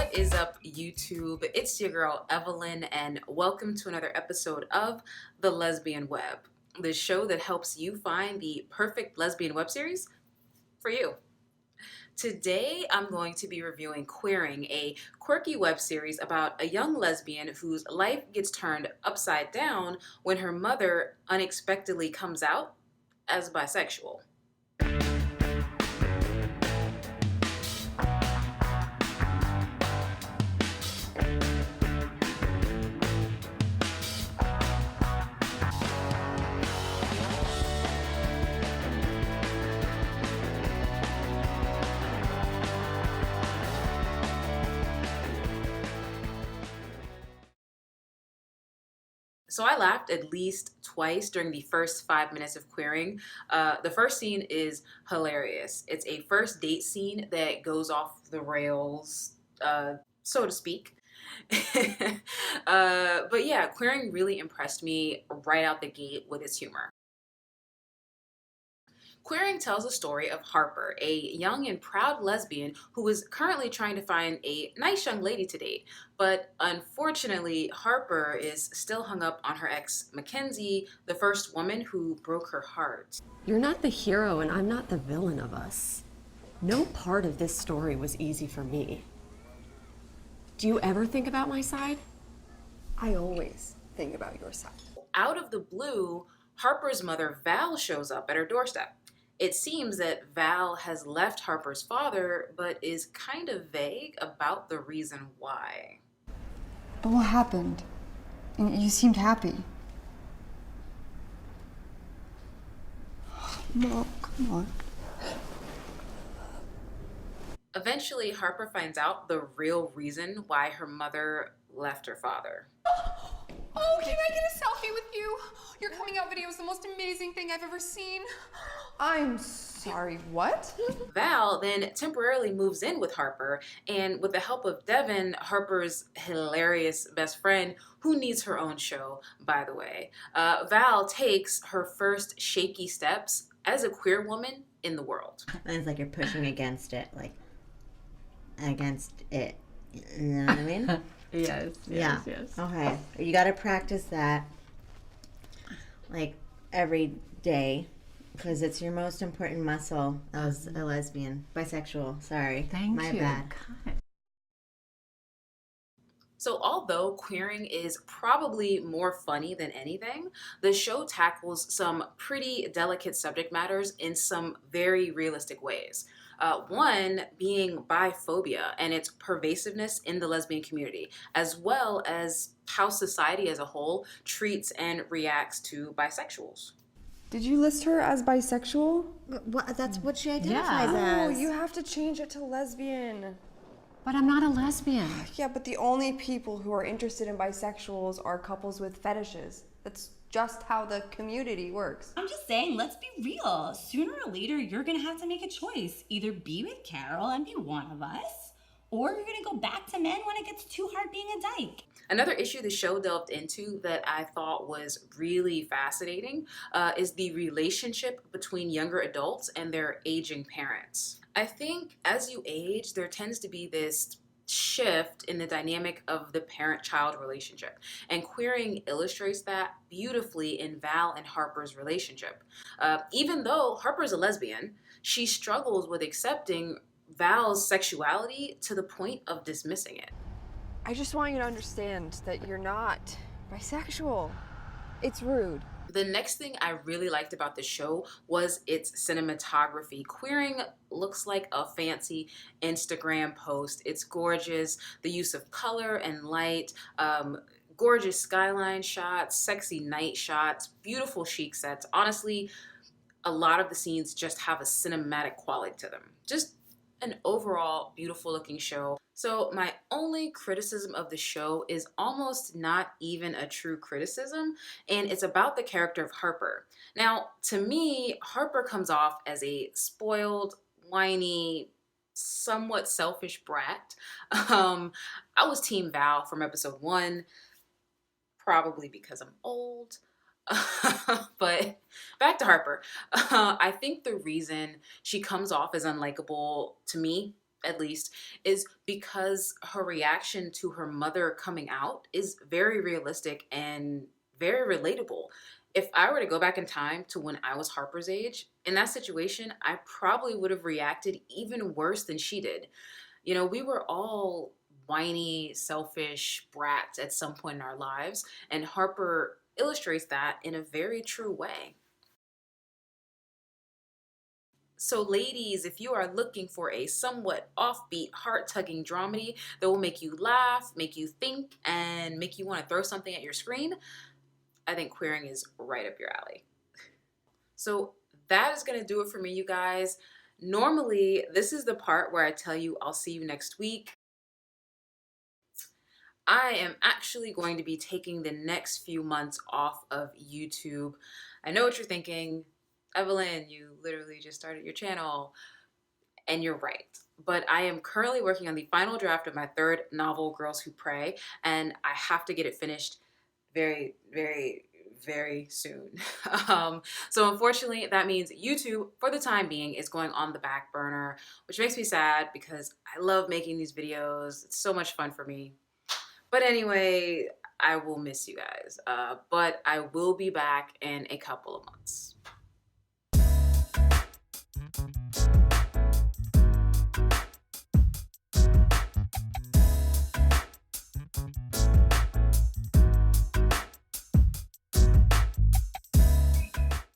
What is up, YouTube? It's your girl, Evelyn, and welcome to another episode of The Lesbian Web, the show that helps you find the perfect lesbian web series for you. Today, I'm going to be reviewing Queering, a quirky web series about a young lesbian whose life gets turned upside down when her mother unexpectedly comes out as bisexual. So I laughed at least twice during the first 5 minutes of Queering. The first scene is hilarious. It's a first date scene that goes off the rails, so to speak. But yeah, Queering really impressed me right out the gate with its humor. Queering tells a story of Harper, a young and proud lesbian who is currently trying to find a nice young lady to date. But unfortunately, Harper is still hung up on her ex, Mackenzie, the first woman who broke her heart. You're not the hero and I'm not the villain of us. No part of this story was easy for me. Do you ever think about my side? I always think about your side. Out of the blue, Harper's mother, Val, shows up at her doorstep. It seems that Val has left Harper's father, but is kind of vague about the reason why. But what happened? You seemed happy. Mom, come on. Eventually, Harper finds out the real reason why her mother left her father. Oh, can I get a selfie with you? Your coming out video is the most amazing thing I've ever seen. I'm sorry, what? Val then temporarily moves in with Harper, and with the help of Devin, Harper's hilarious best friend, who needs her own show, by the way, Val takes her first shaky steps as a queer woman in the world. And it's like you're pushing against it, like, against it. You know what I mean? Yes. Okay. You got to practice that, like, every day, because it's your most important muscle as a lesbian. Bisexual, sorry. Thank you. My bad. God. So although Queering is probably more funny than anything, the show tackles some pretty delicate subject matters in some very realistic ways. One being biphobia and its pervasiveness in the lesbian community, as well as how society as a whole treats and reacts to bisexuals. Did you list her as bisexual? What? That's what she identifies Oh, as. you have to change it to lesbian. But I'm not a lesbian. Yeah, but the only people who are interested in bisexuals are couples with fetishes. That's just how the community works. I'm just saying, let's be real. Sooner or later, you're gonna have to make a choice. Either be with Carol and be one of us, or you're gonna go back to men when it gets too hard being a dyke. Another issue the show delved into that I thought was really fascinating is the relationship between younger adults and their aging parents. I think as you age, there tends to be this shift in the dynamic of the parent-child relationship. And Queering illustrates that beautifully in Val and Harper's relationship. Even though Harper's a lesbian, she struggles with accepting Val's sexuality to the point of dismissing it. I just want you to understand that you're not bisexual. It's rude. The next thing I really liked about the show was its cinematography. Queering looks like a fancy Instagram post. It's gorgeous. The use of color and light, gorgeous skyline shots, sexy night shots, beautiful chic sets. Honestly, a lot of the scenes just have a cinematic quality to them. Just an overall beautiful looking show. So my only criticism of the show is almost not even a true criticism, and it's about the character of Harper. Now, to me, Harper comes off as a spoiled, whiny, somewhat selfish brat. I was Team Val from episode 1, probably because I'm old. But back to Harper. I think the reason she comes off as unlikable to me at least, is because her reaction to her mother coming out is very realistic and very relatable. If I were to go back in time to when I was Harper's age, in that situation, I probably would have reacted even worse than she did. You know, we were all whiny, selfish brats at some point in our lives, and Harper illustrates that in a very true way. So, ladies, if you are looking for a somewhat offbeat, heart tugging dramedy that will make you laugh, make you think, and make you want to throw something at your screen, I think Queering is right up your alley. So, that is going to do it for me, you guys. Normally, this is the part where I tell you I'll see you next week. I am actually going to be taking the next few months off of YouTube. I know what you're thinking. Evelyn, you literally just started your channel. And you're right. But I am currently working on the final draft of my third novel, Girls Who Pray, and I have to get it finished very, very, very soon. So unfortunately, that means YouTube, for the time being, is going on the back burner, which makes me sad because I love making these videos. It's so much fun for me. But anyway, I will miss you guys. But I will be back in a couple of months.